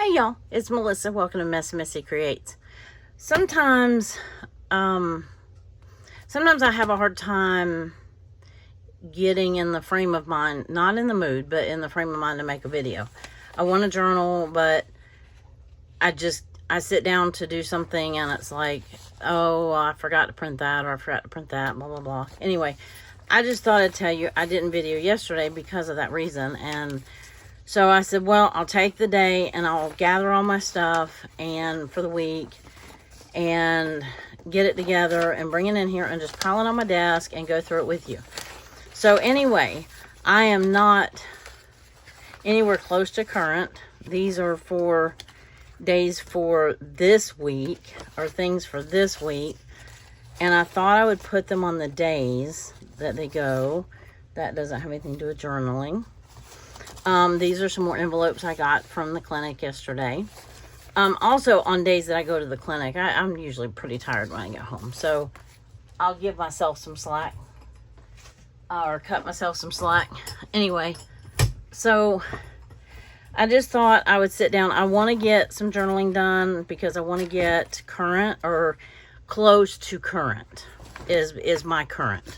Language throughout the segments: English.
Hey y'all, it's Melissa. Welcome to Messy Creates. Sometimes I have a hard time getting in the frame of mind, not in the mood, but in the frame of mind to make a video. I want to journal, but I sit down to do something and it's like, oh, I forgot to print that, or I forgot to print that, blah, blah, blah. Anyway, I just thought I'd tell you I didn't video yesterday because of that reason. And so I said, well, I'll take the day and I'll gather all my stuff and for the week and get it together and bring it in here and just pile it on my desk and go through it with you. So anyway, I am not anywhere close to current. These are for days for this week, or things for this week. And I thought I would put them on the days that they go. That doesn't have anything to do with journaling. These are some more envelopes I got from the clinic yesterday. Also on days that I go to the clinic, I'm usually pretty tired when I get home. So I'll give myself some slack, or cut myself some slack. Anyway, so I just thought I would sit down. I want to get some journaling done because I want to get current, or close to current is my current.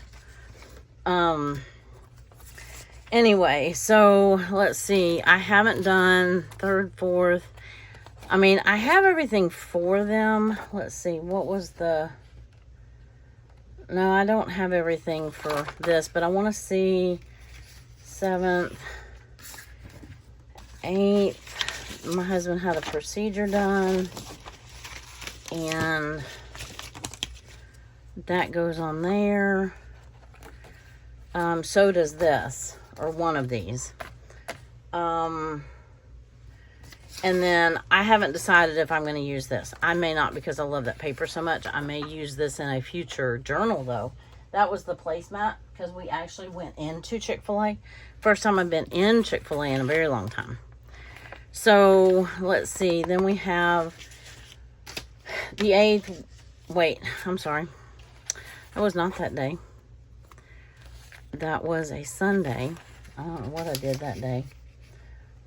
Anyway, so let's see. I haven't done 3rd, 4th. I mean, I have everything for them. Let's see. What was the... No, I don't have everything for this, but I want to see 7th, 8th. My husband had a procedure done, and that goes on there. So does this, or one of these. And then I haven't decided if I'm going to use this. I may not, because I love that paper so much. I may use this in a future journal, though. That was the placemat, because we actually went into Chick-fil-A. First time I've been in Chick-fil-A in a very long time. So, let's see. Then we have the 8th. Wait, I'm sorry. That was not that day. That was a Sunday. I don't know what I did that day.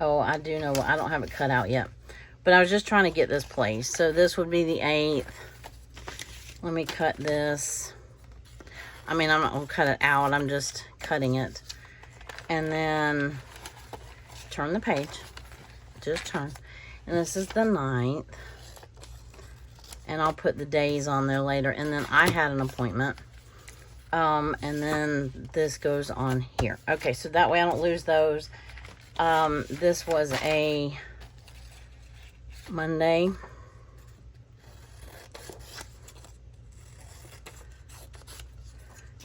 Oh, I do know. I don't have it cut out yet. But I was just trying to get this placed. So this would be the 8th. Let me cut this. I mean, I'm not going to cut it out. I'm just cutting it. And then turn the page. Just turn. And this is the 9th. And I'll put the days on there later. And then I had an appointment. And then this goes on here. Okay, so that way I don't lose those. This was a Monday.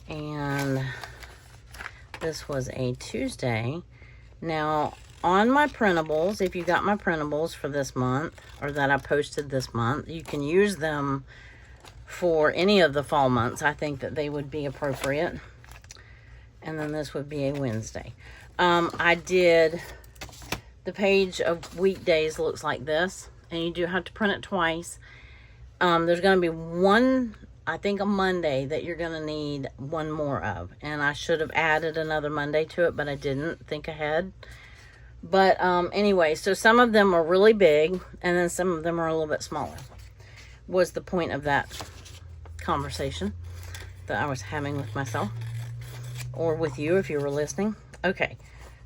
And this was a Tuesday. Now, on my printables, if you got my printables for this month, or that I posted this month, you can use them for any of the fall months. I think that they would be appropriate. And then this would be a Wednesday. I did, the page of weekdays looks like this, and you do have to print it twice. There's going to be one, I think, a Monday that you're going to need one more of, and I should have added another Monday to it, but I didn't think ahead. But anyway, so some of them are really big, and then some of them are a little bit smaller, was the point of that conversation that I was having with myself, or with you if you were listening. Okay,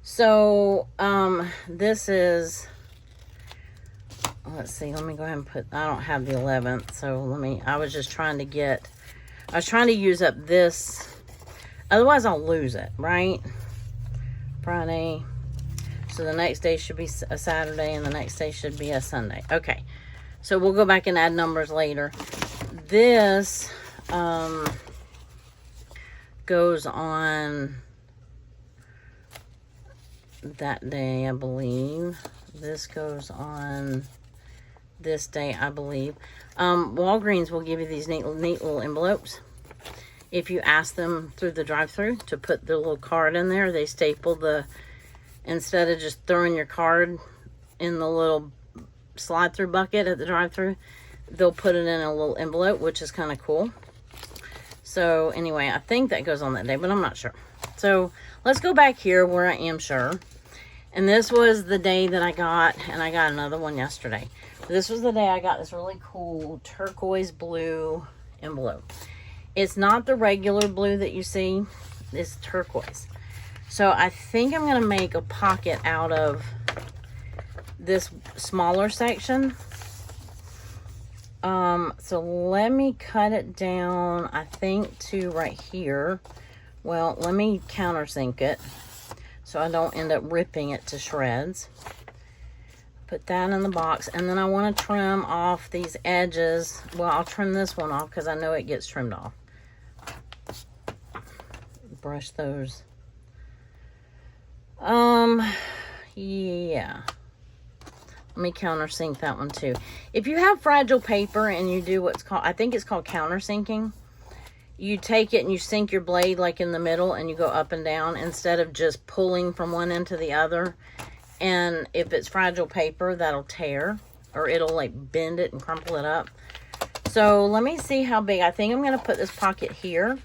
so this is, let's see, let me go ahead and put, I don't have the 11th, so I was just trying to get, I was trying to use up this, otherwise I'll lose it, right? Friday, so the next day should be a Saturday, and the next day should be a Sunday. Okay, so we'll go back and add numbers later. This goes on that day, I believe. This goes on this day, I believe. Walgreens will give you these neat little envelopes. If you ask them through the drive-thru to put their little card in there, they staple the, instead of just throwing your card in the little slide-through bucket at the drive-thru, they'll put it in a little envelope, which is kind of cool. So anyway, I think that goes on that day, but I'm not sure. So let's go back here where I am sure. And this was the day that I got, and I got another one yesterday. This was the day I got this really cool turquoise blue envelope. It's not the regular blue that you see, it's turquoise. So I think I'm going to make a pocket out of this smaller section. So let me cut it down, I think, to right here. Well, let me countersink it so I don't end up ripping it to shreds. Put that in the box, and then I want to trim off these edges. Well, I'll trim this one off because I know it gets trimmed off. Brush those. Yeah. Let me countersink that one too. If you have fragile paper and you do what's called, I think it's called countersinking. You take it and you sink your blade like in the middle and you go up and down instead of just pulling from one end to the other. And if it's fragile paper, that'll tear or it'll like bend it and crumple it up. So let me see how big. I think I'm going to put this pocket here.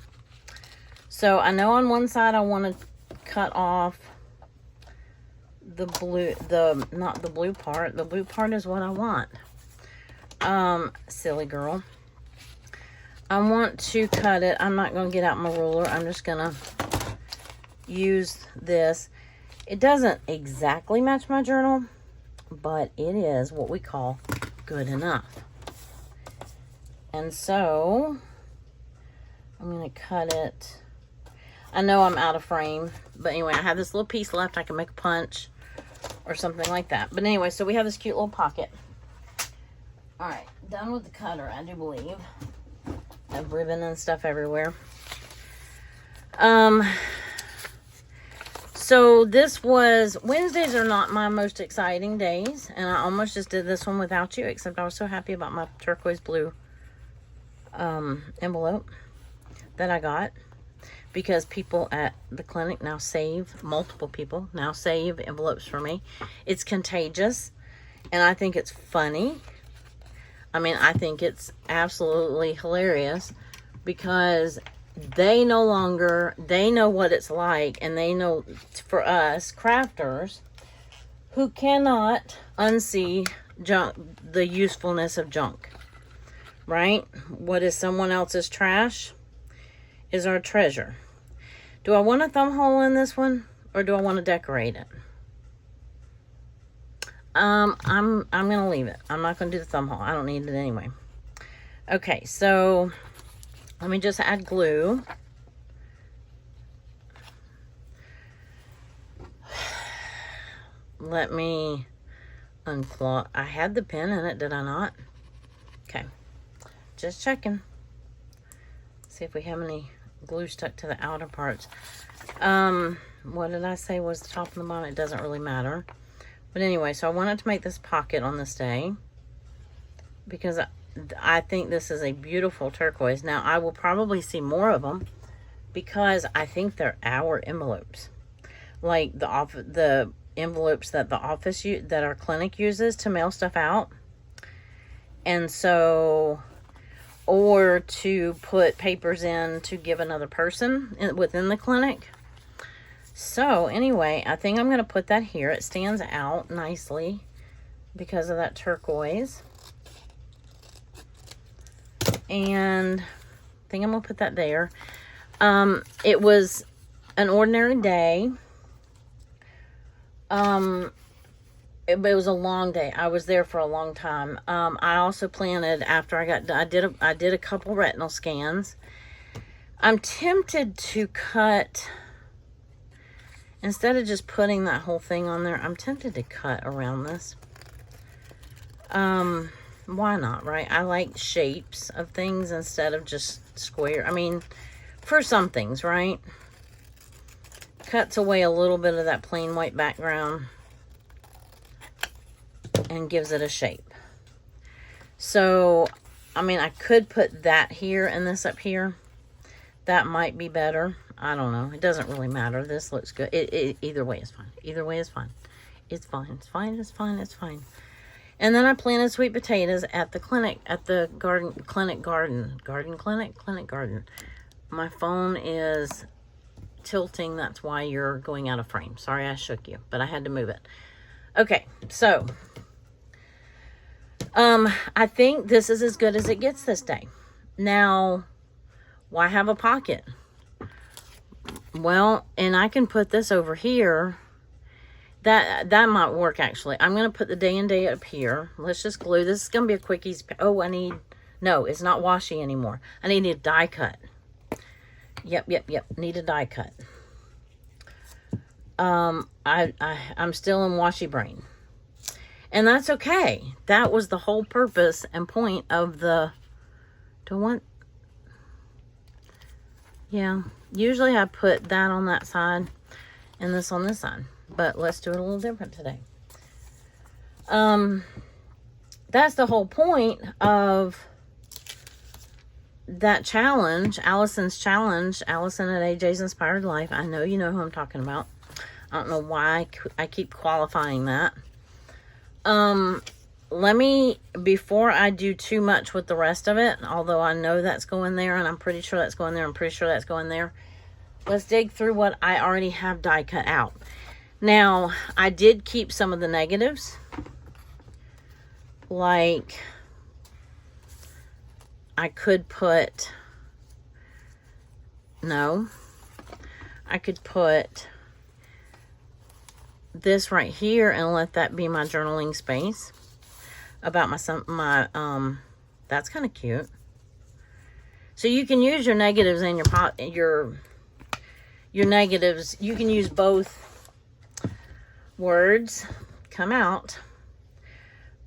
So I know on one side I want to cut off the blue, not the blue part. The blue part is what I want. Silly girl. I want to cut it. I'm not going to get out my ruler. I'm just going to use this. It doesn't exactly match my journal, but it is what we call good enough. And so I'm going to cut it. I know I'm out of frame, but anyway, I have this little piece left. I can make a punch or something like that. But anyway, so we have this cute little pocket. All right, done with the cutter, I do believe. I have ribbon and stuff everywhere. So this was, Wednesdays are not my most exciting days, and I almost just did this one without you, except I was so happy about my turquoise blue envelope that I got. Because people at the clinic now save, multiple people now save envelopes for me. It's contagious, and I think it's funny. I mean, I think it's absolutely hilarious because they no longer, they know what it's like, and they know, for us crafters who cannot unsee junk, the usefulness of junk, right? What is someone else's trash is our treasure. Do I want a thumb hole in this one, or do I want to decorate it? I'm gonna leave it. I'm not gonna do the thumb hole. I don't need it anyway. Okay, so let me just add glue. Let me unclog. I had the pen in it, did I not? Okay, just checking. See if we have any glue stuck to the outer parts. What did I say was the top and the bottom? It doesn't really matter. But anyway, so I wanted to make this pocket on this day because I think this is a beautiful turquoise. Now, I will probably see more of them because I think they're our envelopes. Like the envelopes that the office, that our clinic uses to mail stuff out. And so, or to put papers in to give another person within the clinic. So anyway, I think I'm going to put that here. It stands out nicely because of that turquoise. And I think I'm going to put that there. It was an ordinary day. It was a long day. I was there for a long time. I also planted after I got done. I did a couple retinal scans. I'm tempted to cut, instead of just putting that whole thing on there, I'm tempted to cut around this. Why not, right? I like shapes of things instead of just square. I mean, for some things, right? Cuts away a little bit of that plain white background and gives it a shape. So, I mean, I could put that here and this up here. That might be better. I don't know. It doesn't really matter. This looks good. Either way is fine. Either way is fine. It's fine. It's fine. It's fine. It's fine. And then I planted sweet potatoes at the clinic, at the clinic garden. My phone is tilting. That's why you're going out of frame. Sorry I shook you, but I had to move it. Okay, so I think this is as good as it gets this day. Now, why have a pocket? Well, and I can put this over here. That might work, actually. I'm going to put the day and date up here. Let's just glue. This is going to be a quick, easy... Oh, no, it's not washi anymore. I need a die cut. Yep. Need a die cut. I'm still in washi brain. And that's okay. That was the whole purpose and point of the... Yeah. Usually I put that on that side and this on this side. But let's do it a little different today. That's the whole point of that challenge, Allison's challenge, Allison at AJ's Inspired Life. I know you know who I'm talking about. I don't know why I keep qualifying that. Let me, before I do too much with the rest of it, although I know that's going there, and I'm pretty sure that's going there, I'm pretty sure that's going there. Let's dig through what I already have die cut out. Now, I did keep some of the negatives. Like, I could put, I could put this right here and let that be my journaling space. About that's kind of cute. So you can use your negatives and your negatives. You can use both words come out.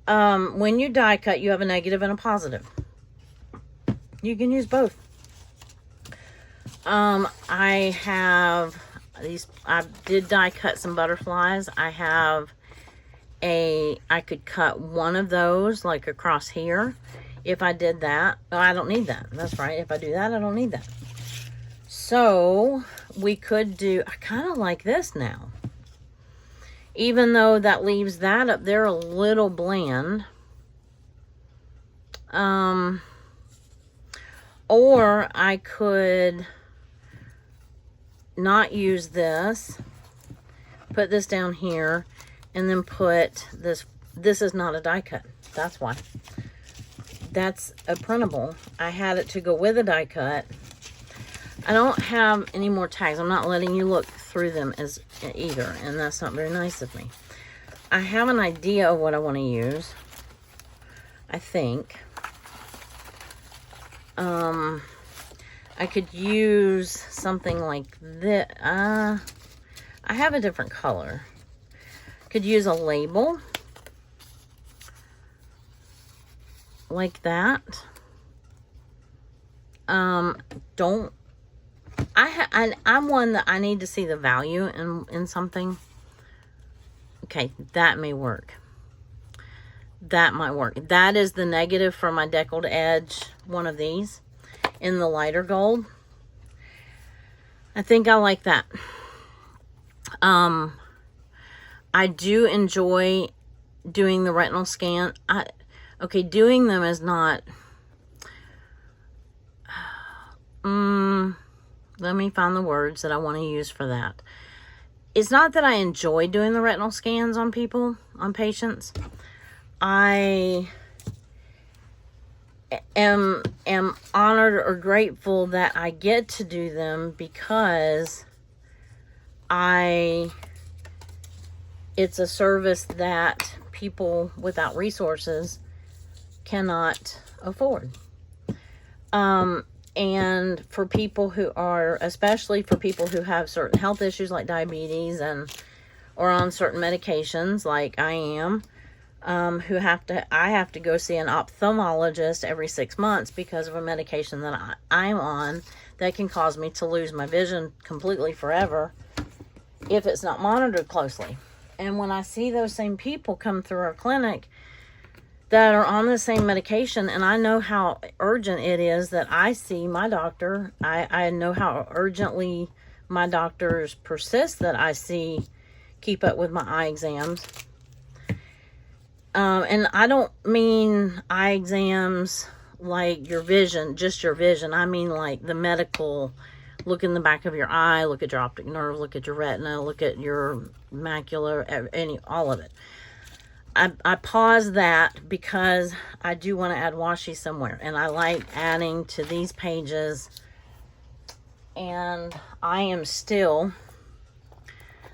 When you die cut, you have a negative and a positive. You can use both. I have these. I did die cut some butterflies. I could cut one of those like across here. If I did that, oh, I don't need that. That's right. If I do that, I don't need that. So we could do, I kind of like this now. Even though that leaves that up there a little bland. Or I could not use this. Put this down here. And then put this. This is not a die cut. That's why. That's a printable. I had it to go with a die cut. I don't have any more tags. I'm not letting you look through them as either, and that's not very nice of me. I have an idea of what I want to use. I think. I could use something like this. I have a different color. Could use a label. Like that. I'm one that I need to see the value in something. Okay, that may work. That might work. That is the negative for my deckled edge, one of these, in the lighter gold. I think I like that. I do enjoy doing the retinal scan. Okay, doing them is not... let me find the words that I want to use for that. It's not that I enjoy doing the retinal scans on people, on patients. I am honored or grateful that I get to do them because it's a service that people without resources cannot afford. And for people who are, especially for people who have certain health issues like diabetes or on certain medications like I am, I have to go see an ophthalmologist every 6 months because of a medication that I'm on that can cause me to lose my vision completely forever if it's not monitored closely. And when I see those same people come through our clinic that are on the same medication, and I know how urgent it is that I see my doctor. I know how urgently my doctors persist that I keep up with my eye exams. And I don't mean eye exams like your vision, just your vision. I mean like the medical, look in the back of your eye, look at your optic nerve, look at your retina, look at your macula, all of it. I paused that because I do want to add washi somewhere, and I like adding to these pages. And I am still,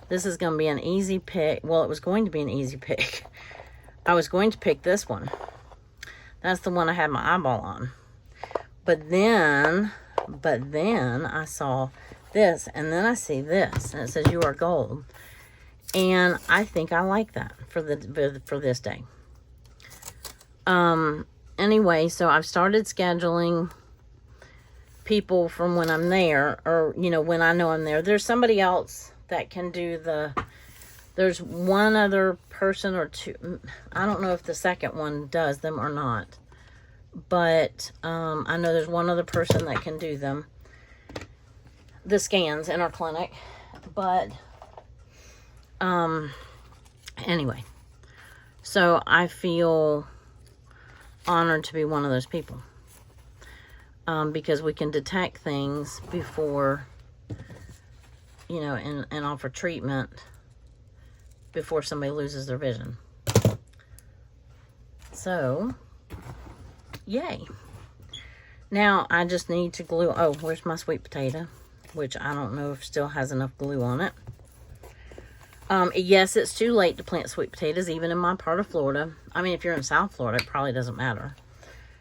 this is going to be an easy pick. Well, it was going to be an easy pick. I was going to pick this one. That's the one I had my eyeball on. But then I saw this, and then I see this, and it says "You Are Gold," and I think I like that for this day. Anyway, so I've started scheduling people from when I'm there, or when I know I'm there. There's somebody else that can do there's one other person or two. I don't know if the second one does them or not, but I know there's one other person that can do the scans in our clinic. But anyway, so I feel honored to be one of those people, because we can detect things before, and offer treatment before somebody loses their vision. So yay. Now I just need to glue. Oh, where's my sweet potato, which I don't know if still has enough glue on it. Yes, it's too late to plant sweet potatoes, even in my part of Florida. I mean, if you're in South Florida, it probably doesn't matter.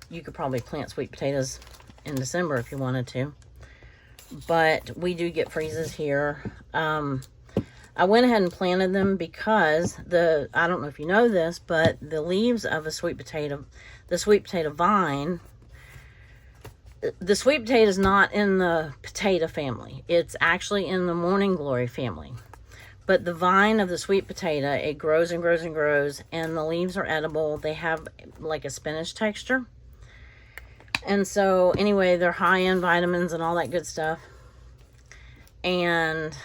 You could probably plant sweet potatoes in December if you wanted to. But we do get freezes here. I went ahead and planted them because I don't know if you know this, but the leaves of the sweet potato vine, the sweet potato is not in the potato family. It's actually in the morning glory family. But the vine of the sweet potato, it grows and grows and grows, and the leaves are edible. They have like a spinach texture. And so anyway, they're high in vitamins and all that good stuff. And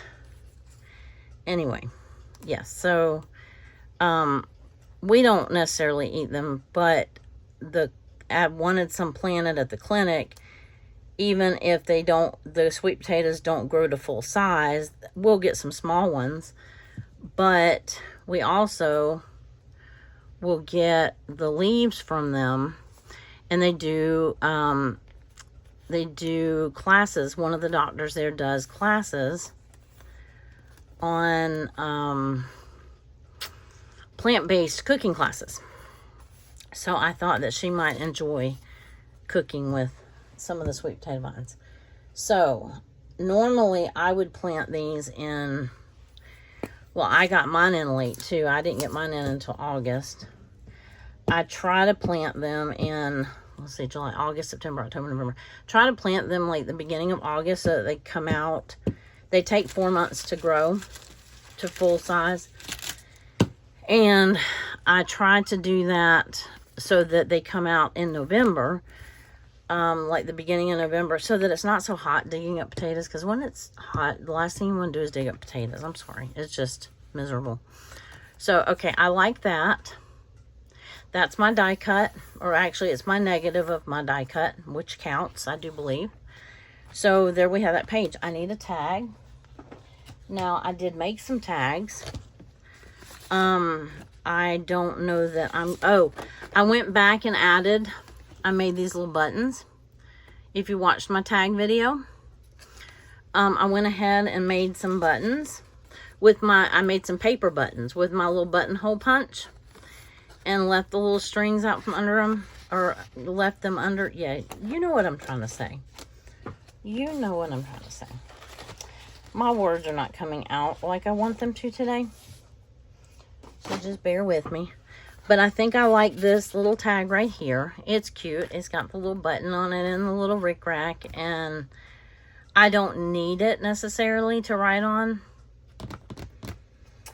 anyway, yes, so we don't necessarily eat them, but I wanted some planted at the clinic. Even if the sweet potatoes don't grow to full size, we'll get some small ones. But we also will get the leaves from them, and they do classes. One of the doctors there does classes on plant-based cooking classes. So I thought that she might enjoy cooking with some of the sweet potato vines. So normally I would plant these in, well, I got mine in late too. I didn't get mine in until August. I try to plant them in, let's see, July, August, September, October, November. Try to plant them like the beginning of August so that they come out. They take 4 months to grow to full size. And I try to do that so that they come out in November, like the beginning of November, so that it's not so hot digging up potatoes. Because when it's hot, the last thing you want to do is dig up potatoes. I'm sorry. It's just miserable. So, okay, I like that. That's my die cut, or actually it's my negative of my die cut, which counts, I do believe. So there we have that page. I need a tag. Now, I did make some tags. I don't know that I went back and I made these little buttons. If you watched my tag video, I went ahead and made some buttons I made some paper buttons with my little buttonhole punch, and left the little strings out from under them, or left them under. Yeah, you know what I'm trying to say. You know what I'm trying to say. My words are not coming out like I want them to today, so just bear with me. But I think I like this little tag right here. It's cute. It's got the little button on it and the little rickrack, and I don't need it necessarily to write on.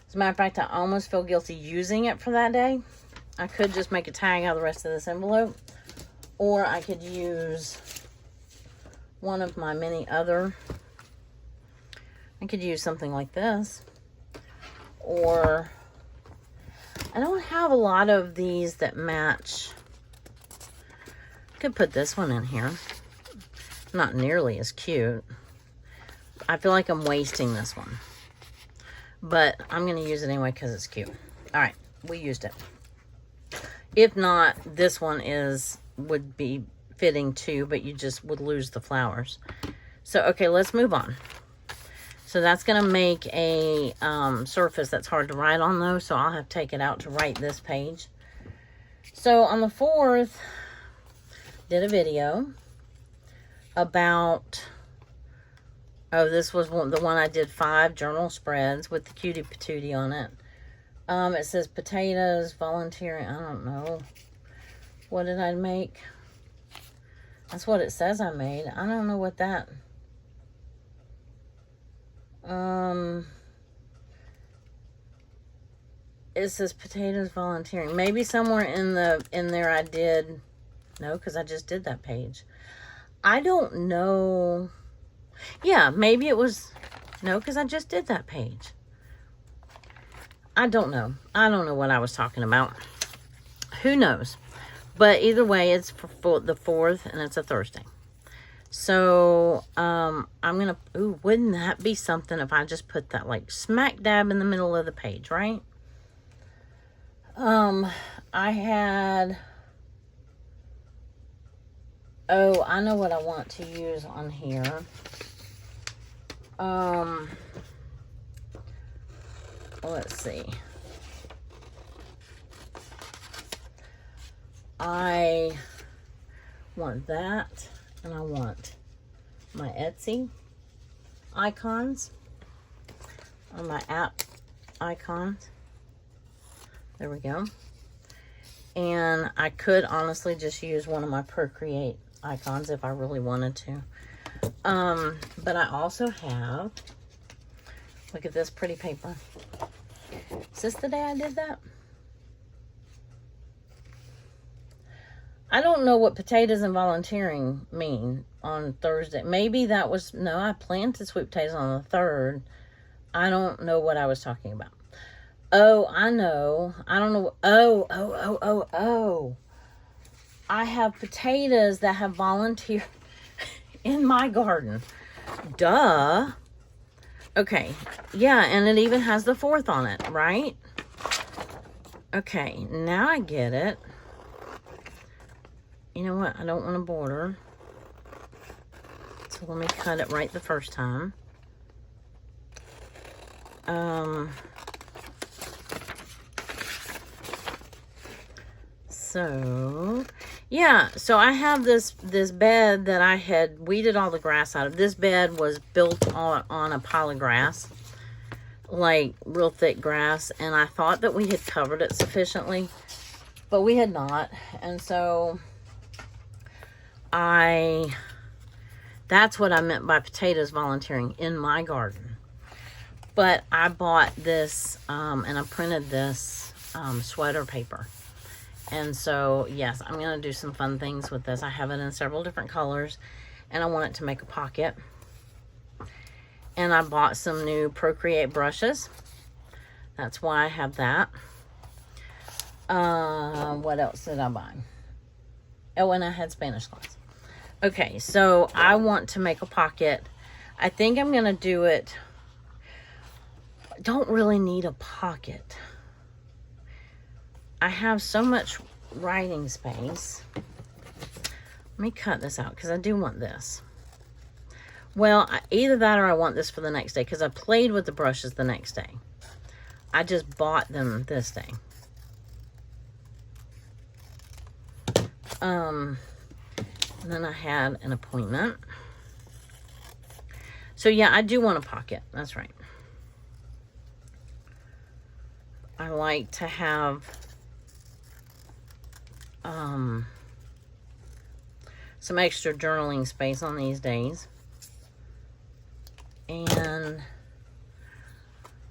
As a matter of fact, I almost feel guilty using it for that day. I could just make a tag out of the rest of this envelope, or I could use one of my many other. I could use something like this, or I don't have a lot of these that match. I could put this one in here. Not nearly as cute, I feel like I'm wasting this one. But I'm going to use it anyway because it's cute. All right, we used it. If not, this one would be fitting too, but you just would lose the flowers. So, okay, let's move on. So that's going to make a surface that's hard to write on though, so I'll have to take it out to write this page. So on the 4th, did a video about, oh, this was the one I did 5 journal spreads with the cutie patootie on it. It says potatoes, volunteering, I don't know. What did I make? That's what it says I made. I don't know what that... it says potatoes volunteering. Maybe somewhere in there I did, no, because I just did that page. I don't know. Yeah, maybe it was, no, because I just did that page. I don't know. I don't know what I was talking about. Who knows? But either way, it's for the 4th, and it's a Thursday. So, I'm going to, ooh, wouldn't that be something if I just put that like smack dab in the middle of the page, right? I had, oh, I know what I want to use on here. Let's see. I want that, and I want my Etsy icons, or my app icons. There we go. And I could honestly just use one of my Procreate icons if I really wanted to. But I also have, look at this pretty paper. Is this the day I did that? I don't know what potatoes and volunteering mean on Thursday. Maybe that was, no, I planned to sweep potatoes on the 3rd. I don't know what I was talking about. Oh, I know. I don't know. Oh. I have potatoes that have volunteered in my garden. Duh. Okay. Yeah, and it even has the 4th on it, right? Okay, now I get it. You know what? I don't want a border. So let me cut it right the first time. So, yeah. So I have this bed that I had weeded all the grass out of. This bed was built on a pile of grass. Like, real thick grass. And I thought that we had covered it sufficiently. But we had not. And so... that's what I meant by potatoes volunteering in my garden. But I bought this, and I printed this sweater paper. And so, yes, I'm going to do some fun things with this. I have it in several different colors, and I want it to make a pocket. And I bought some new Procreate brushes. That's why I have that. What else did I buy? Oh, and I had Spanish gloves. Okay, so I want to make a pocket. I think I'm going to do it. Don't really need a pocket. I have so much writing space. Let me cut this out because I do want this. Well, either that or I want this for the next day because I played with the brushes the next day. I just bought them this day. And then I had an appointment. So yeah, I do want a pocket. That's right. I like to have some extra journaling space on these days. And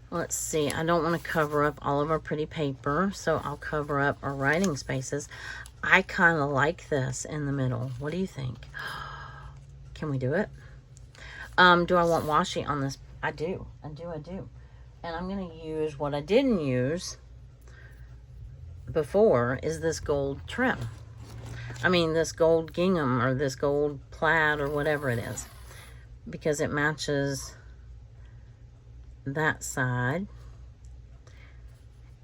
let's see, I don't want to cover up all of our pretty paper, so I'll cover up our writing spaces. I kind of like this in the middle. What do you think? Can we do it? Do I want washi on this? I do. And I'm going to use what I didn't use before is this gold trim. I mean, this gold gingham or this gold plaid or whatever it is. Because it matches that side.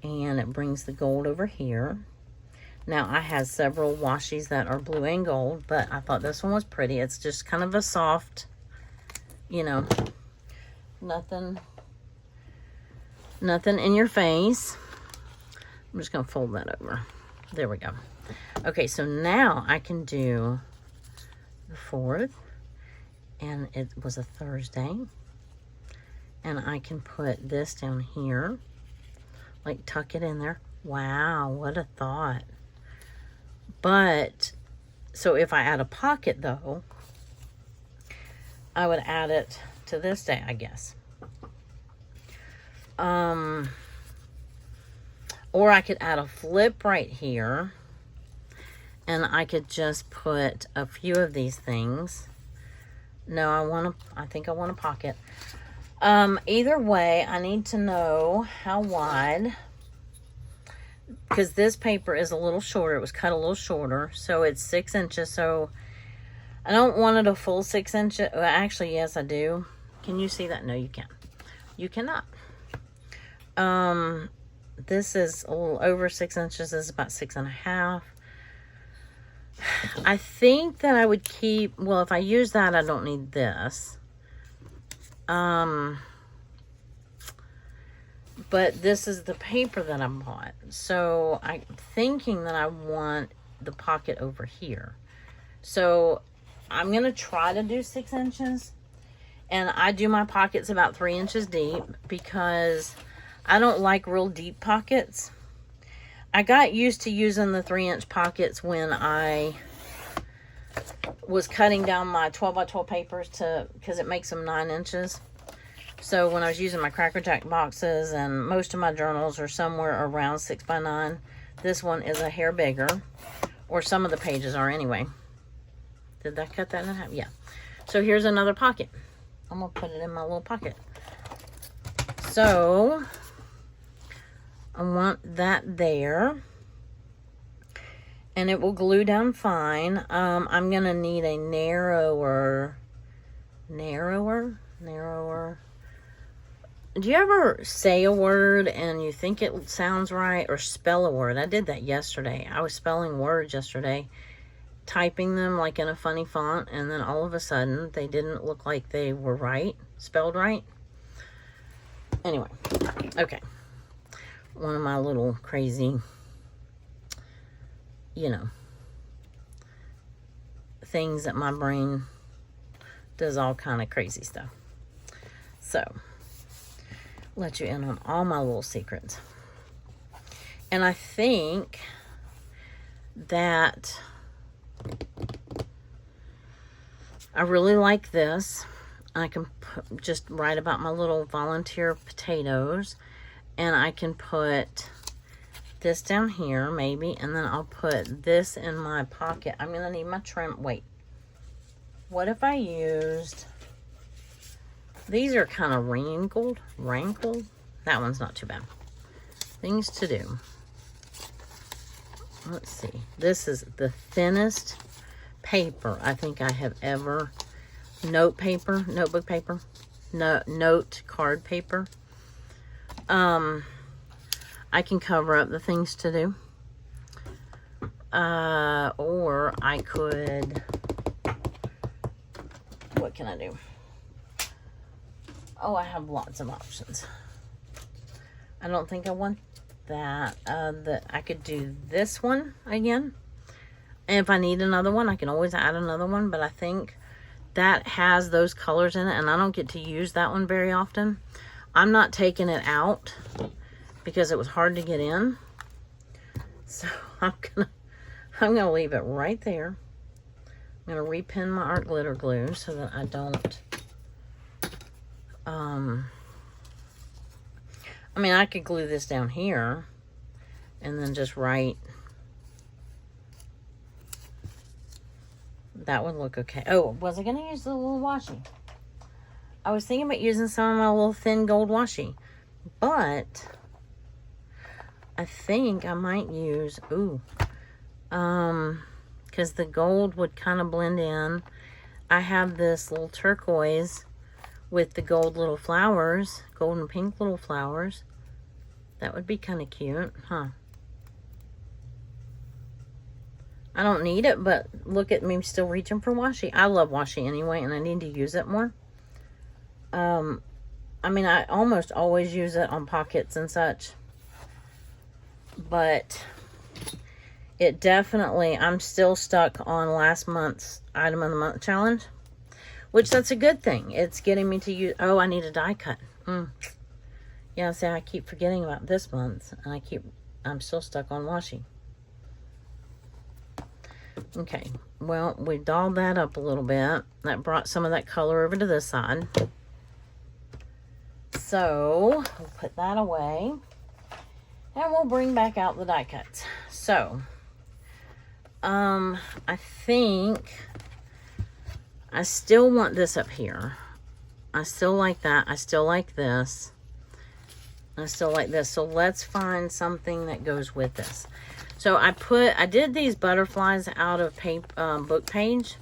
And it brings the gold over here. Now, I have several washies that are blue and gold, but I thought this one was pretty. It's just kind of a soft, you know, nothing in your face. I'm just going to fold that over. There we go. Okay, so now I can do the 4th, and it was a Thursday. And I can put this down here, like tuck it in there. Wow, what a thought. But, so if I add a pocket though, I would add it to this day, I guess. Or I could add a flip right here, and I could just put a few of these things. No, I think I want a pocket. Either way, I need to know how wide, because this paper is a little shorter. It was cut a little shorter, so it's 6 inches. So I don't want it a full 6 inches. Well, actually, yes, I do. Can you see that? No, you can't. You cannot. This is a little over 6 inches. This is about 6.5. I think that I would keep, well, if I use that, I don't need this. But this is the paper that I bought. So I'm thinking that I want the pocket over here. So I'm going to try to do 6 inches. And I do my pockets about 3 inches deep because I don't like real deep pockets. I got used to using the 3-inch pockets when I was cutting down my 12 by 12 papers because it makes them 9 inches. So when I was using my Cracker Jack boxes, and most of my journals are somewhere around 6 by 9, this one is a hair bigger, or some of the pages are anyway. Did that cut that in half? Yeah. So here's another pocket. I'm gonna put it in my little pocket. So I want that there, and it will glue down fine. I'm gonna need a narrower. Do you ever say a word and you think it sounds right, or spell a word? I did that yesterday. I was spelling words yesterday, typing them like in a funny font, and then all of a sudden they didn't look like they were right, spelled right. Anyway, okay. One of my little crazy, you know, things that my brain does all kind of crazy stuff. So, let you in on all my little secrets. And I think that I really like this. I can just write about my little volunteer potatoes, and I can put this down here maybe, and then I'll put this in my pocket. I'm gonna need my trim. Wait, what if I used, these are kind of wrinkled. That one's not too bad. Things to do. Let's see. This is the thinnest paper I think I have ever, notebook paper, note card paper. I can cover up the things to do. Or I could, what can I do? Oh, I have lots of options. I don't think I want that. I could do this one again. And if I need another one, I can always add another one. But I think that has those colors in it, and I don't get to use that one very often. I'm not taking it out because it was hard to get in. So I'm gonna leave it right there. I'm gonna repin my art glitter glue so that I don't, I mean, I could glue this down here and then just write. That would look okay. Oh, was I going to use the little washi? I was thinking about using some of my little thin gold washi, but I think I might use, because the gold would kind of blend in. I have this little turquoise with the gold little flowers, gold and pink little flowers. That would be kind of cute, huh? I don't need it, but look at me still reaching for washi. I love washi anyway, and I need to use it more. I mean, I almost always use it on pockets and such. But it definitely, I'm still stuck on last month's item of the month challenge. Which, that's a good thing. It's getting me to use, oh, I need a die cut. Yeah, see, I keep forgetting about this month. And I'm still stuck on washi. Okay, well, we dolled that up a little bit. That brought some of that color over to this side. So, we'll put that away. And we'll bring back out the die cuts. So, I think I still want this up here. I still like that. I still like this. I still like this. So, let's find something that goes with this. So I did these butterflies out of paper, book page.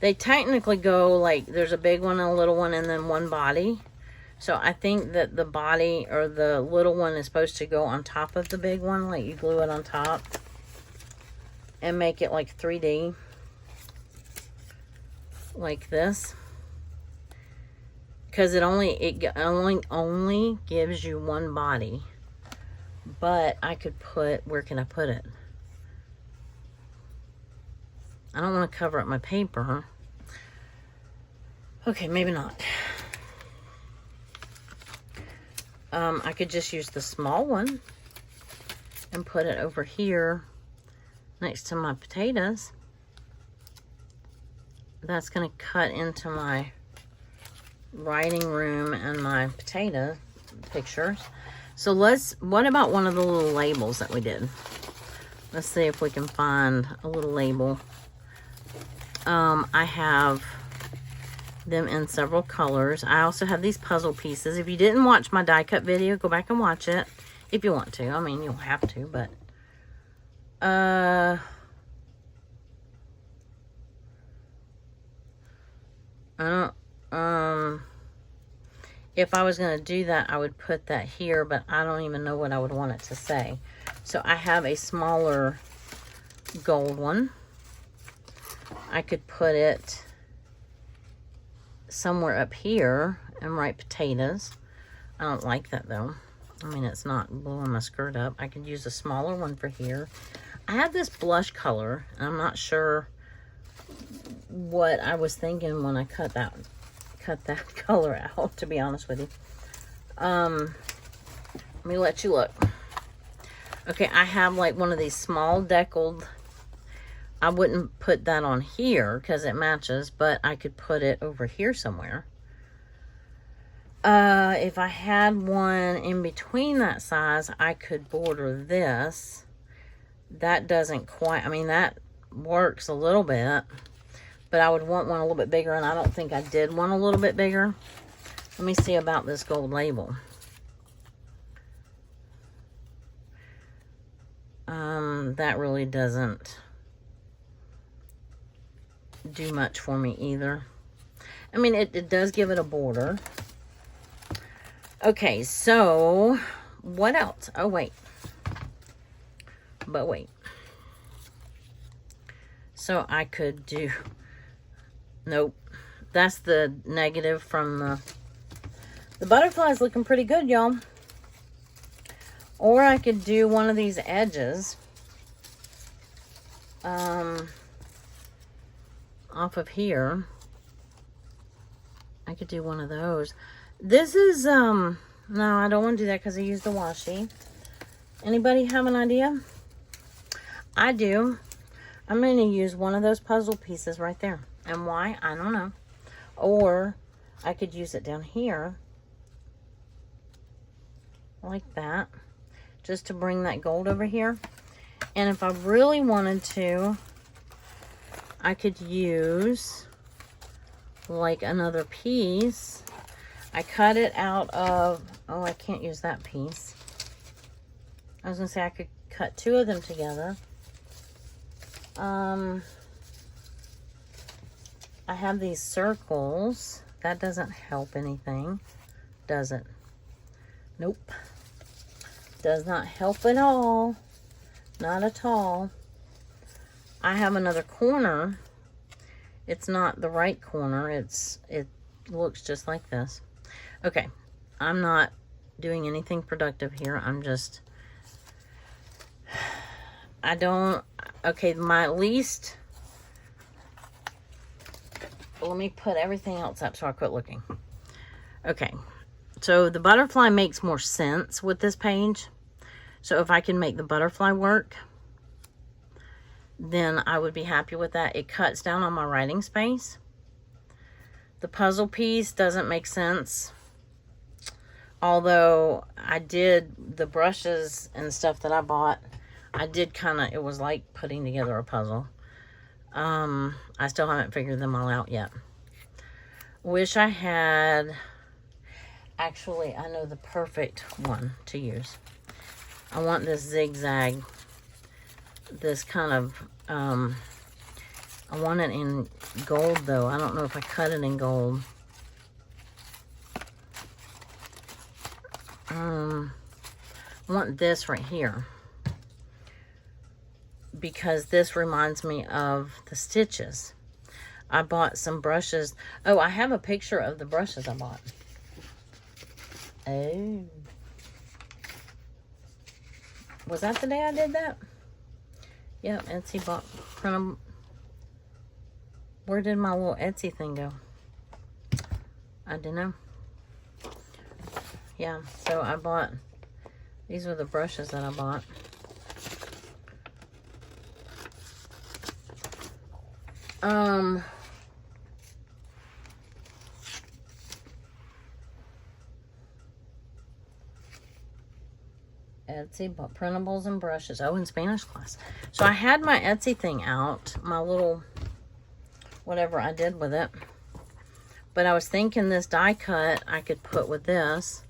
They technically go like, there's a big one, a little one, and then one body. So I think that the body or the little one is supposed to go on top of the big one. Like you glue it on top and make it like 3D. Like this. Because it only gives you one body. But I could put, where can I put it? I don't want to cover up my paper. Okay, maybe not. I could just use the small one and put it over here next to my potatoes. That's going to cut into my writing room and my potato pictures. So what about one of the little labels that we did? Let's see if we can find a little label. I have them in several colors. I also have these puzzle pieces. If you didn't watch my die cut video, go back and watch it. If you want to. I mean, you don't have to, but... if I was going to do that, I would put that here, but I don't even know what I would want it to say. So I have a smaller gold one. I could put it somewhere up here and write potatoes. I don't like that though. I mean, it's not blowing my skirt up. I could use a smaller one for here. I have this blush color. I'm not sure what I was thinking when I cut that color out, to be honest with you. Let me let you look. Okay, I have like one of these small deckled. I wouldn't put that on here because it matches, but I could put it over here somewhere. If I had one in between that size, I could border this. That doesn't quite, I mean, that works a little bit. But I would want one a little bit bigger, and I don't think I did one a little bit bigger. Let me see about this gold label. That really doesn't do much for me either. I mean, it does give it a border. Okay, so what else? Oh, wait. But wait. So I could do... Nope. That's the negative from the butterfly's looking pretty good, y'all. Or I could do one of these edges. Off of here. I could do one of those. This is, no, I don't want to do that because I used the washi. Anybody have an idea? I do. I'm going to use one of those puzzle pieces right there. And why? I don't know. Or I could use it down here. Like that. Just to bring that gold over here. And if I really wanted to, I could use like another piece. I cut it out of, oh, I can't use that piece. I was going to say I could cut two of them together. I have these circles That doesn't help anything, does it? Nope. Does not help at all. Not at all. I have another corner. It's not the right corner. It looks just like this. Okay. I'm not doing anything productive here. I'm just... Okay, my least... Let me put everything else up so I quit looking. Okay. So the butterfly makes more sense with this page. So if I can make the butterfly work, then I would be happy with that. It cuts down on my writing space. The puzzle piece doesn't make sense. Although I did the brushes and stuff that I bought, I did kind of, it was like putting together a puzzle. I still haven't figured them all out yet. Wish I had... Actually, I know the perfect one to use. I want this zigzag, this kind of, I want it in gold though. I don't know if I cut it in gold. I want this right here, because this reminds me of the stitches. I bought some brushes. Oh, I have a picture of the brushes I bought. Oh. Was that the day I did that? Yeah, Etsy bought printable. Where did my little Etsy thing go? I don't know. Yeah, so I bought, these were the brushes that I bought. Etsy, but printables and brushes. Oh, in Spanish class. So I had my Etsy thing out, my little, whatever I did with it. But I was thinking this die cut I could put with this,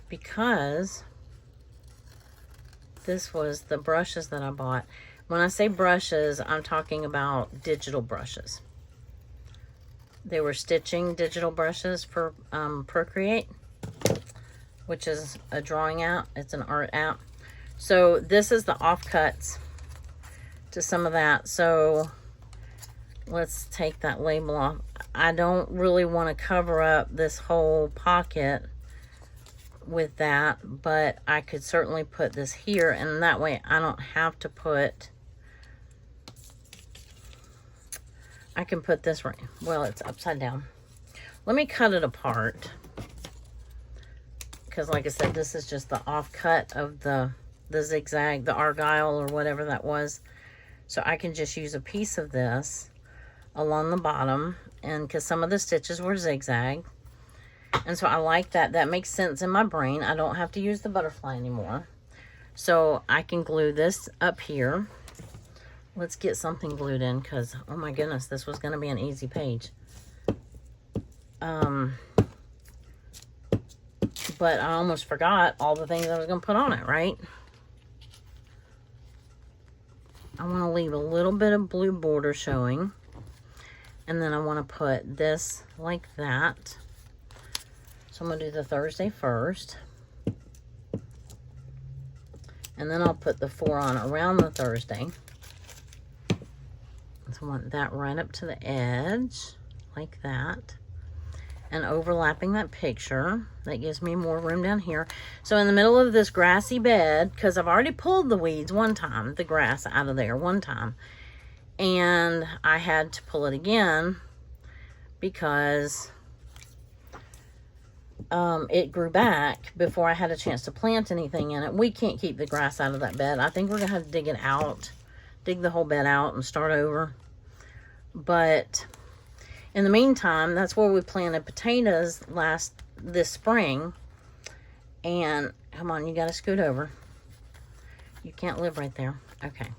because this was the brushes that I bought. When I say brushes, I'm talking about digital brushes. They were stitching digital brushes for Procreate, which is a drawing app. It's an art app. So this is the offcuts to some of that. So let's take that label off. I don't really want to cover up this whole pocket with that, but I could certainly put this here, and that way I don't have to put, I can put this right, well, it's upside down. Let me cut it apart, because like I said, this is just the offcut of the zigzag, the argyle or whatever that was. So I can just use a piece of this along the bottom, and because some of the stitches were zigzag, and so I like that. That makes sense in my brain. I don't have to use the butterfly anymore. So I can glue this up here. Let's get something glued in, because oh my goodness, this was going to be an easy page. But I almost forgot all the things I was going to put on it, right? I want to leave a little bit of blue border showing. And then I want to put this like that. So I'm going to do the Thursday first. And then I'll put the 4 on around the Thursday. So I want that right up to the edge, like that. And overlapping that picture. That gives me more room down here. So in the middle of this grassy bed, because I've already pulled the weeds one time, the grass out of there one time. And I had to pull it again because it grew back before I had a chance to plant anything in it. We can't keep the grass out of that bed. I think we're going to have to dig it out. Dig the whole bed out and start over. But in the meantime, that's where we planted potatoes this spring. And come on, you got to scoot over. You can't live right there. Okay.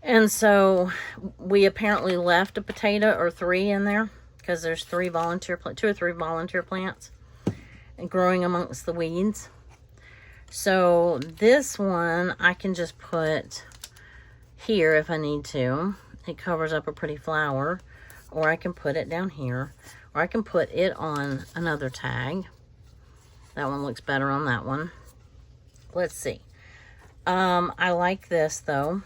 And so we apparently left a potato or 3 in there, because there's 2 or 3 volunteer plants and growing amongst the weeds. So this one I can just put here if I need to. It covers up a pretty flower. or I can put it down here, or I can put it on another tag. That one looks better on that one. Let's see. I like this though.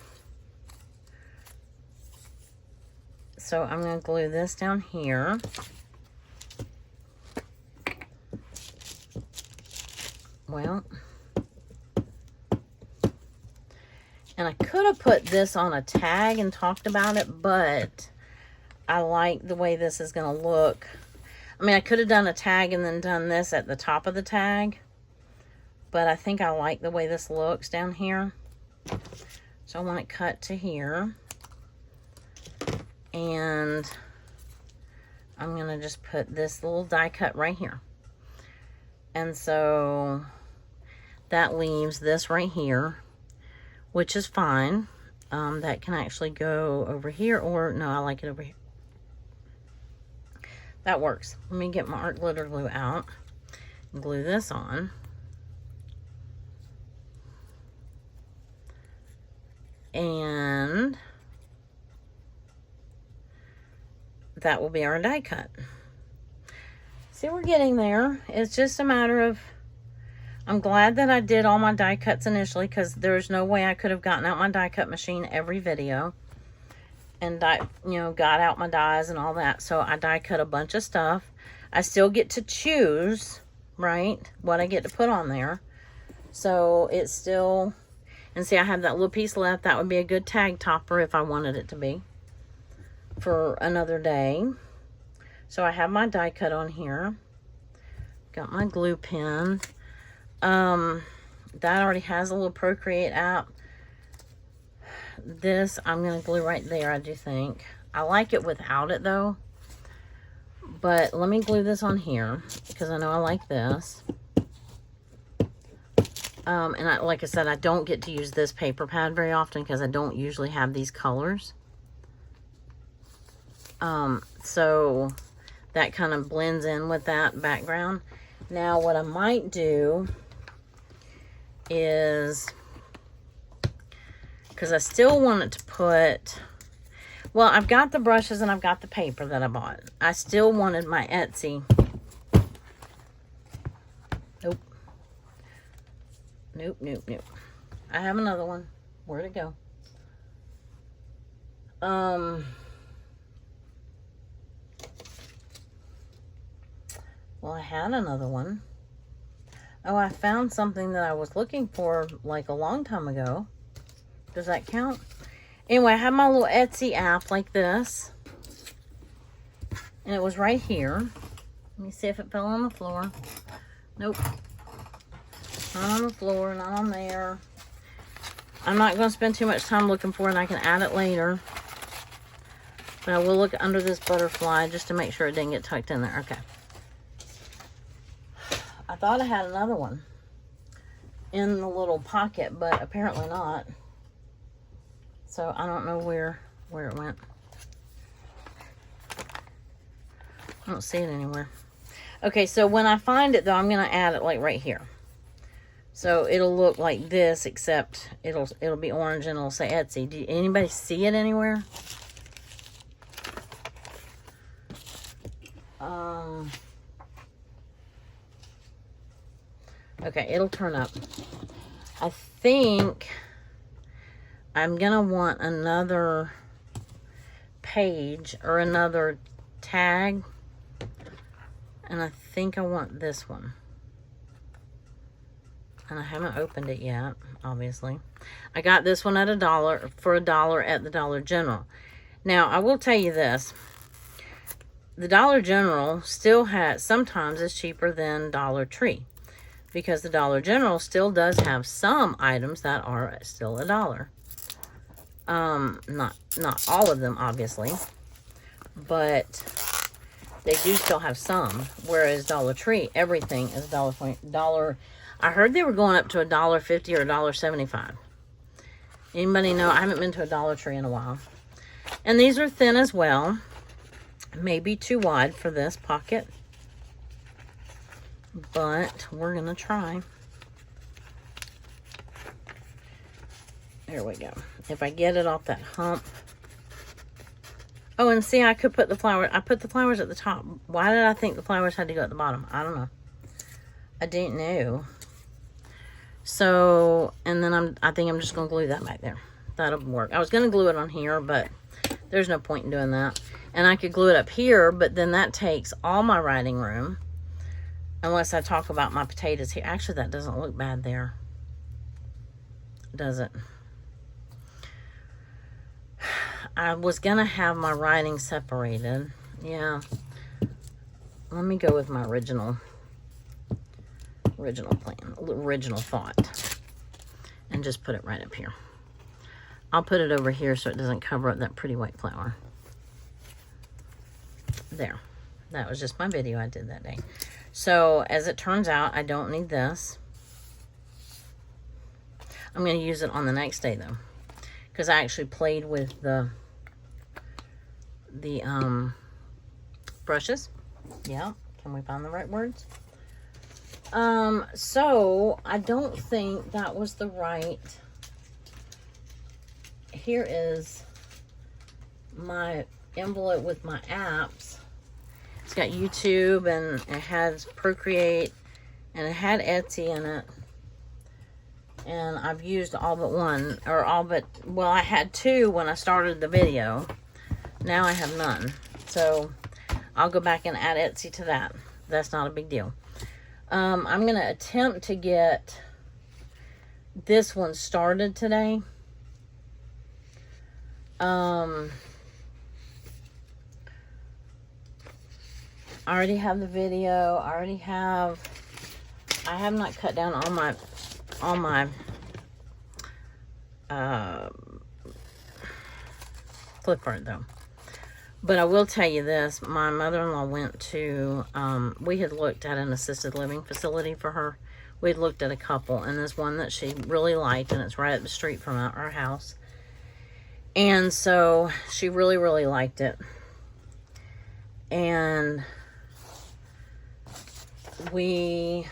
So I'm going to glue this down here. Well, and I could have put this on a tag and talked about it, but I like the way this is going to look. I mean, I could have done a tag and then done this at the top of the tag, but I think I like the way this looks down here. So I want it cut to here. And I'm going to just put this little die cut right here. And so that leaves this right here, which is fine. That can actually go over here, or no, I like it over here. That works. Let me get my art glitter glue out and glue this on. And that will be our die cut. See, we're getting there. It's just a matter of, I'm glad that I did all my die cuts initially, because there's no way I could have gotten out my die cut machine every video and got out my dies and all that. So I die cut a bunch of stuff. I still get to choose, right, what I get to put on there. So it's still, and see, I have that little piece left. That would be a good tag topper if I wanted it to be for another day. So I have my die cut on here. Got my glue pen. That already has a little Procreate app. This I'm going to glue right there, I do think. I like it without it though. But let me glue this on here because I know I like this. And like I said, I don't get to use this paper pad very often because I don't usually have these colors. So that kind of blends in with that background. Now what I might do is, because I still wanted to put, well, I've got the brushes and I've got the paper that I bought. I still wanted my Etsy. Nope. Nope, nope, nope. I have another one. Where'd it go? Well, I had another one. Oh, I found something that I was looking for like a long time ago. Does that count? Anyway, I have my little Etsy app like this. And it was right here. Let me see if it fell on the floor. Nope. Not on the floor, not on there. I'm not going to spend too much time looking for it, and I can add it later. But I will look under this butterfly just to make sure it didn't get tucked in there. Okay. I thought I had another one in the little pocket, but apparently not. So I don't know where it went. I don't see it anywhere. Okay, so when I find it though, I'm gonna add it like right here. So it'll look like this, except it'll be orange and it'll say Etsy. Do anybody see it anywhere? Okay, it'll turn up. I think I'm gonna want another page or another tag, and I think I want this one. And I haven't opened it yet, obviously. I got this one at $1 for $1 at the Dollar General. Now, I will tell you this. The Dollar General still has, sometimes is cheaper than Dollar Tree. Because the Dollar General still does have some items that are still $1. Not all of them, obviously. But they do still have some. Whereas Dollar Tree, everything is $1.20. I heard they were going up to $1.50 or $1.75. Anybody know? I haven't been to a Dollar Tree in a while. And these are thin as well. Maybe too wide for this pocket. But we're going to try. There we go. If I get it off that hump. Oh, and see, I could put the flower. I put the flowers at the top. Why did I think the flowers had to go at the bottom? I don't know. I didn't know. So, and then I think I'm just going to glue that back there. That'll work. I was going to glue it on here, but there's no point in doing that. And I could glue it up here, but then that takes all my writing room. Unless I talk about my potatoes here. Actually, that doesn't look bad there. Does it? I was going to have my writing separated. Yeah. Let me go with my original plan, original thought. And just put it right up here. I'll put it over here so it doesn't cover up that pretty white flower. There. That was just my video I did that day. So, as it turns out, I don't need this. I'm going to use it on the next day, though. Because I actually played with the brushes. Yeah, can we find the right words? So I don't think that was the right. Here is my envelope with my apps. It's got YouTube and it has Procreate and it had Etsy in it. And I've used all but one, or all but, well, I had two when I started the video. Now I have none. So I'll go back and add Etsy to that. That's not a big deal. I'm going to attempt to get this one started today. I already have the video. I have not cut down all my flip art though. But I will tell you this, my mother-in-law went to, we had looked at an assisted living facility for her. We had looked at a couple, and there's one that she really liked, and it's right up the street from our house. And so she really, really liked it. And we,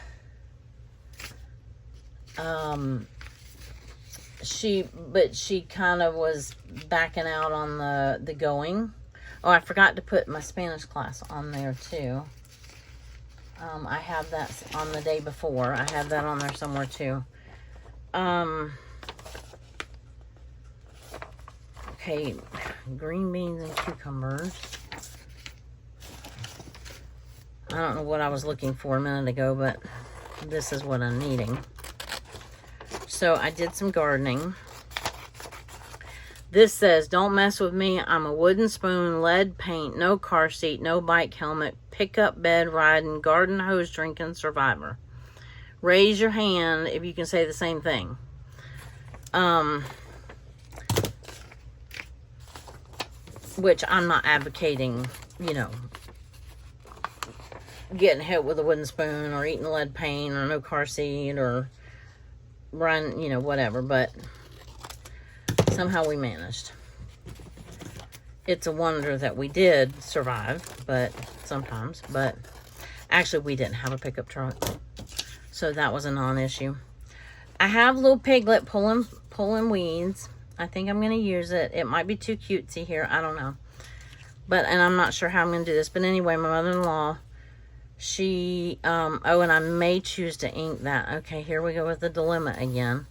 she kind of was backing out on the going. Oh, I forgot to put my Spanish class on there too. I have that on the day before. I have that on there somewhere too. Okay, green beans and cucumbers. I don't know what I was looking for a minute ago, but this is what I'm needing. So I did some gardening. This says, don't mess with me. I'm a wooden spoon, lead paint, no car seat, no bike helmet, pickup bed riding, garden hose drinking survivor. Raise your hand if you can say the same thing. Which I'm not advocating, you know, getting hit with a wooden spoon or eating lead paint or no car seat or run, you know, whatever, but somehow we managed. It's a wonder that we did survive, but sometimes, but actually we didn't have a pickup truck, so that was a non-issue. I have little Piglet pulling weeds. I think I'm going to use it. It might be too cutesy here. I don't know. But, and I'm not sure how I'm going to do this. But anyway, my mother-in-law, she, oh, and I may choose to ink that. Okay, here we go with the dilemma again.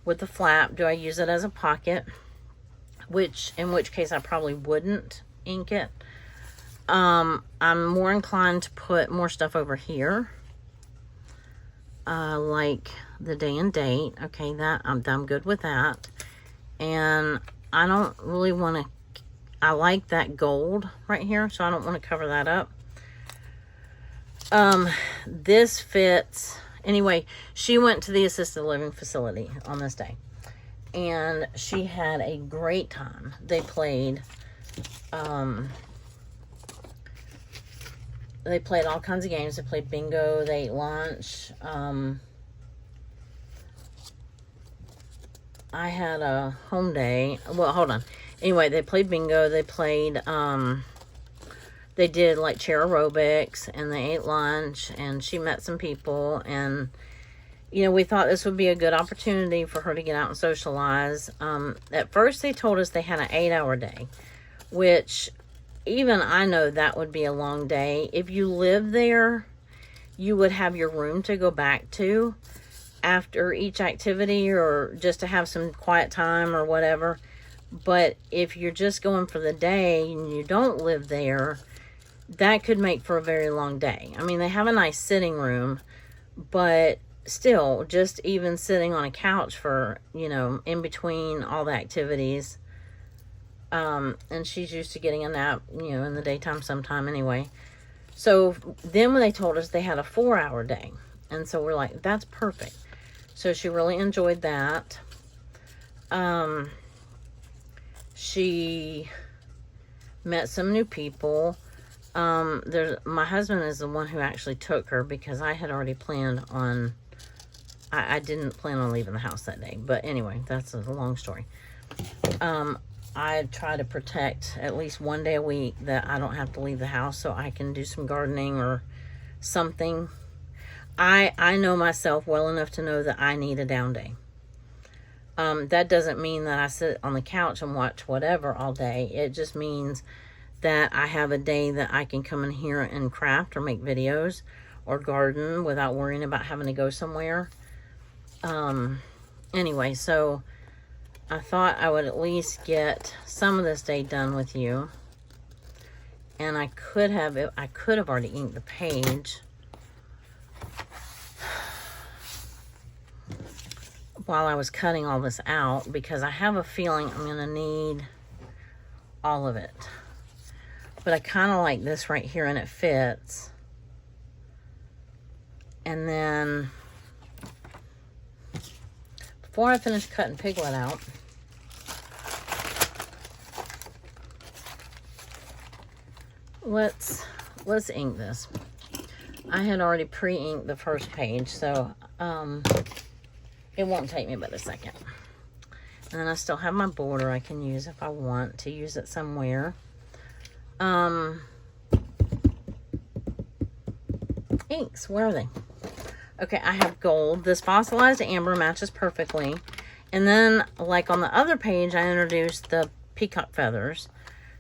With the flap, do I use it as a pocket? In which case I probably wouldn't ink it. I'm more inclined to put more stuff over here. Like the day and date. Okay, that I'm good with that. And I don't really want to, I like that gold right here, so I don't want to cover that up. This fits. Anyway, she went to the assisted living facility on this day, and she had a great time. They played all kinds of games. They played bingo, they ate lunch. I had a home day. Well, hold on. Anyway, they played bingo. They played, they did like chair aerobics, and they ate lunch, and she met some people. And, you know, we thought this would be a good opportunity for her to get out and socialize. At first, they told us they had an 8-hour day, which even I know that would be a long day. If you live there, you would have your room to go back to after each activity, or just to have some quiet time or whatever. But if you're just going for the day and you don't live there, that could make for a very long day. I mean, they have a nice sitting room, but still, just even sitting on a couch for, you know, in between all the activities. And she's used to getting a nap, you know, in the daytime sometime anyway. So then when they told us they had a 4-hour day, and so we're like, that's perfect. So she really enjoyed that. She met some new people. My husband is the one who actually took her, because I had already planned on, I didn't plan on leaving the house that day. But anyway, that's a long story. I try to protect at least one day a week that I don't have to leave the house, so I can do some gardening or something. I know myself well enough to know that I need a down day. That doesn't mean that I sit on the couch and watch whatever all day. It just means that I have a day that I can come in here and craft or make videos or garden without worrying about having to go somewhere. Anyway, so I thought I would at least get some of this day done with you. And I could have already inked the page while I was cutting all this out, because I have a feeling I'm going to need all of it. But I kind of like this right here, and it fits. And then, before I finish cutting Piglet out, let's ink this. I had already pre-inked the first page, so it won't take me but a second. And then I still have my border I can use if I want to use it somewhere. Inks, where are they? Okay, I have gold. This fossilized amber matches perfectly. And then, like on the other page, I introduced the peacock feathers.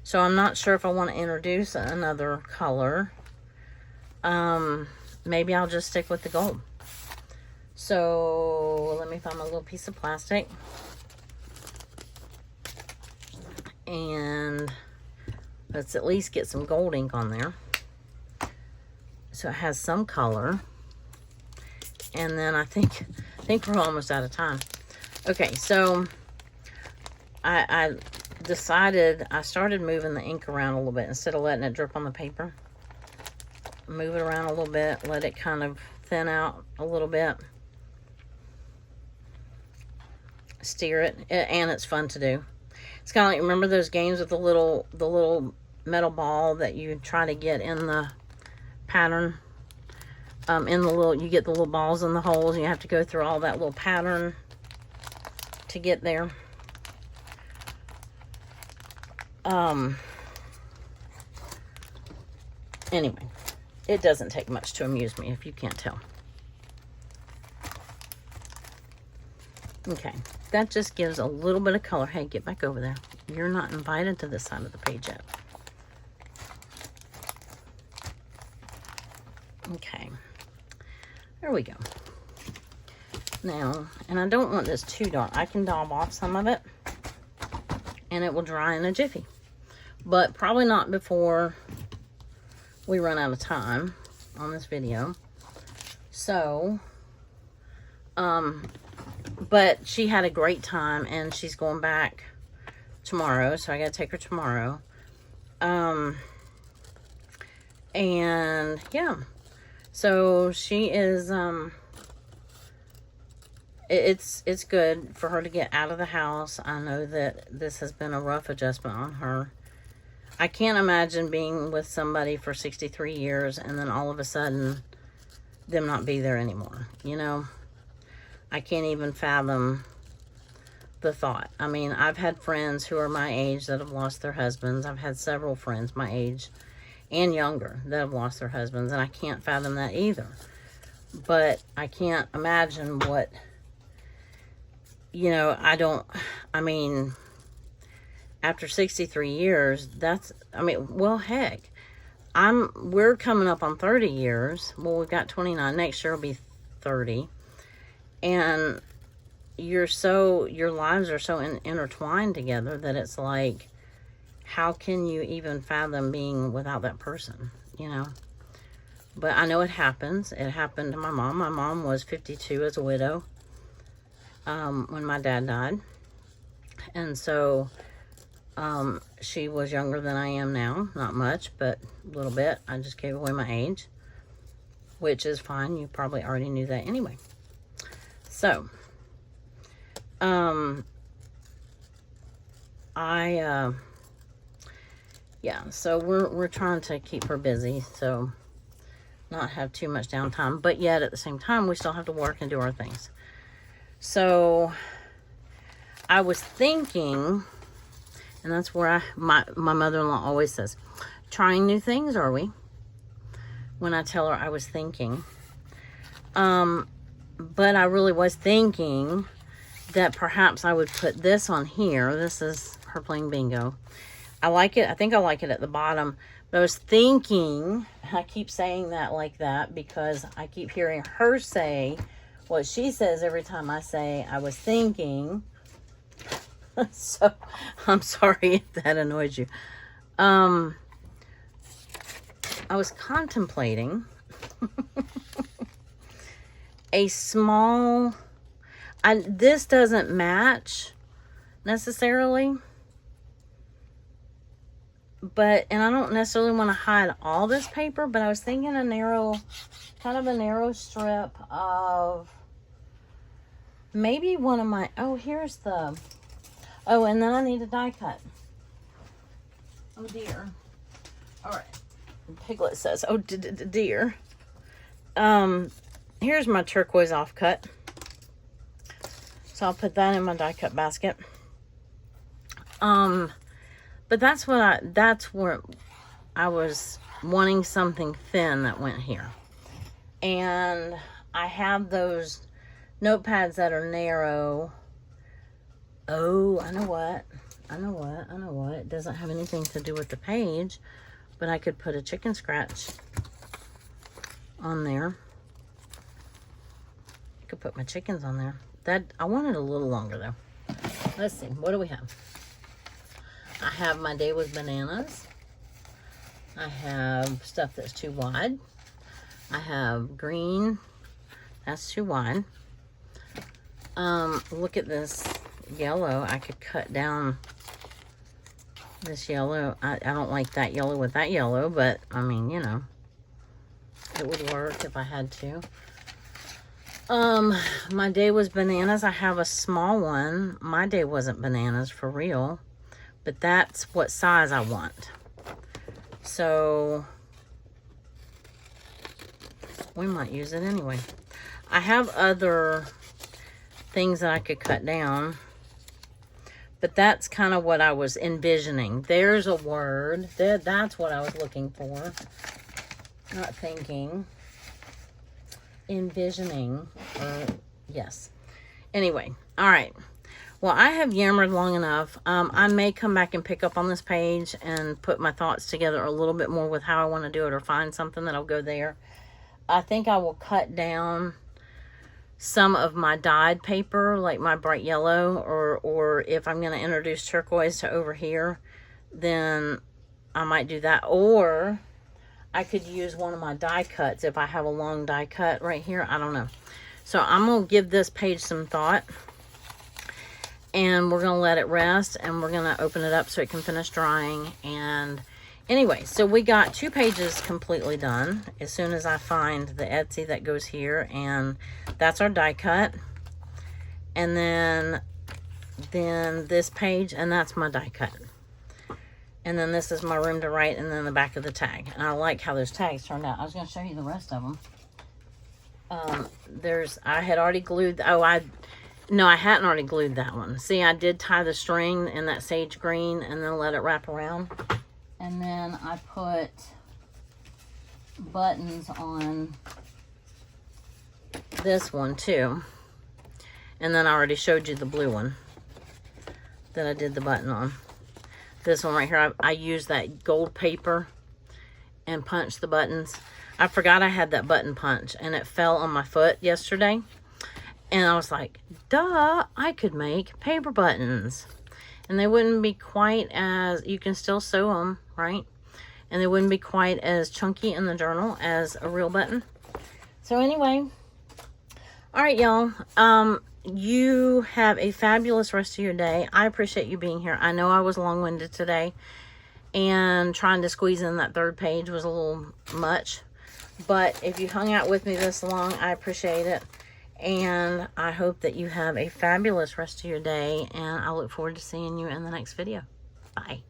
So I'm not sure if I want to introduce another color. Maybe I'll just stick with the gold. So let me find my little piece of plastic. And let's at least get some gold ink on there, so it has some color. And then I think we're almost out of time. Okay, so I decided, I started moving the ink around a little bit instead of letting it drip on the paper. Move it around a little bit, let it kind of thin out a little bit. Steer it, and it's fun to do. It's kind of like, remember those games with the little metal ball that you try to get in the pattern? In the little, you get the little balls in the holes, and you have to go through all that little pattern to get there. Anyway, it doesn't take much to amuse me, if you can't tell. Okay, that just gives a little bit of color. Hey, get back over there. You're not invited to this side of the page yet. Okay, there we go. Now, and I don't want this too dark. I can daub off some of it, and it will dry in a jiffy. But probably not before we run out of time on this video. So, but she had a great time, and she's going back tomorrow, so I gotta take her tomorrow. And yeah, so she is, it's good for her to get out of the house. I know that this has been a rough adjustment on her. I can't imagine being with somebody for 63 years and then all of a sudden them not be there anymore, you know? I can't even fathom the thought. I mean, I've had friends who are my age that have lost their husbands. I've had several friends my age and younger that have lost their husbands, and I can't fathom that either. But I can't imagine what, you know, I mean, after 63 years, that's, I mean, well, heck, we're coming up on 30 years. Well, we've got 29. Next year will be 30. And your lives are so intertwined together that it's like, how can you even fathom being without that person, you know? But I know it happens. It happened to my mom. My mom was 52 as a widow when my dad died. And so she was younger than I am now. Not much, but a little bit. I just gave away my age, which is fine. You probably already knew that anyway. So, yeah, so we're trying to keep her busy, so not have too much downtime, but yet at the same time, we still have to work and do our things. So, I was thinking, and that's where my mother-in-law always says, trying new things, are we? When I tell her I was thinking. But I really was thinking that perhaps I would put this on here. This is her playing bingo. I like it. I think I like it at the bottom. But I was thinking, I keep saying that like that because I keep hearing her say what she says every time I say I was thinking. So I'm sorry if that annoys you. I was contemplating a small, this doesn't match necessarily, but, and I don't necessarily want to hide all this paper, but I was thinking kind of a narrow strip of maybe one of my, oh, here's the, oh, and then I need a die cut. Oh dear. All right. Piglet says, oh dear. Here's my turquoise offcut. So I'll put that in my die cut basket. But that's where I was wanting something thin that went here. And I have those notepads that are narrow. Oh, I know what. It doesn't have anything to do with the page, but I could put a chicken scratch on there. I could put my chickens on there. I want it a little longer though. Let's see, what do we have? I have my day with bananas. I have stuff that's too wide. I have green, that's too wide. Look at this yellow. I could cut down this yellow. I don't like that yellow with that yellow, but I mean, you know, it would work if I had to. My day was bananas. I have a small one. My day wasn't bananas for real, but that's what size I want. So we might use it anyway. I have other things that I could cut down, but that's kind of what I was envisioning. There's a word. That's what I was looking for. Not thinking. Envisioning. Yes. Anyway. All right. Well, I have yammered long enough. I may come back and pick up on this page and put my thoughts together a little bit more with how I want to do it, or find something that'll go there. I think I will cut down some of my dyed paper, like my bright yellow, or if I'm going to introduce turquoise to over here, then I might do that. Or I could use one of my die cuts if I have a long die cut right here. I don't know. So I'm going to give this page some thought, and we're going to let it rest, and we're going to open it up so it can finish drying. And anyway, so we got 2 pages completely done as soon as I find the Etsy that goes here, and that's our die cut. And then this page, and that's my die cut. And then this is my room to write, and then the back of the tag. And I like how those tags turned out. I was going to show you the rest of them. I had already glued, no, I hadn't already glued that one. See, I did tie the string in that sage green and then let it wrap around. And then I put buttons on this one too. And then I already showed you the blue one that I did the button on. This one right here, I used that gold paper and punched the buttons. I forgot I had that button punch, and it fell on my foot yesterday. And I was like, duh, I could make paper buttons. And they wouldn't be quite as, you can still sew them, right? And they wouldn't be quite as chunky in the journal as a real button. So anyway, all right, y'all. You have a fabulous rest of your day. I appreciate you being here. I know I was long-winded today, and trying to squeeze in that third page was a little much. But if you hung out with me this long, I appreciate it. And I hope that you have a fabulous rest of your day. And I look forward to seeing you in the next video. Bye.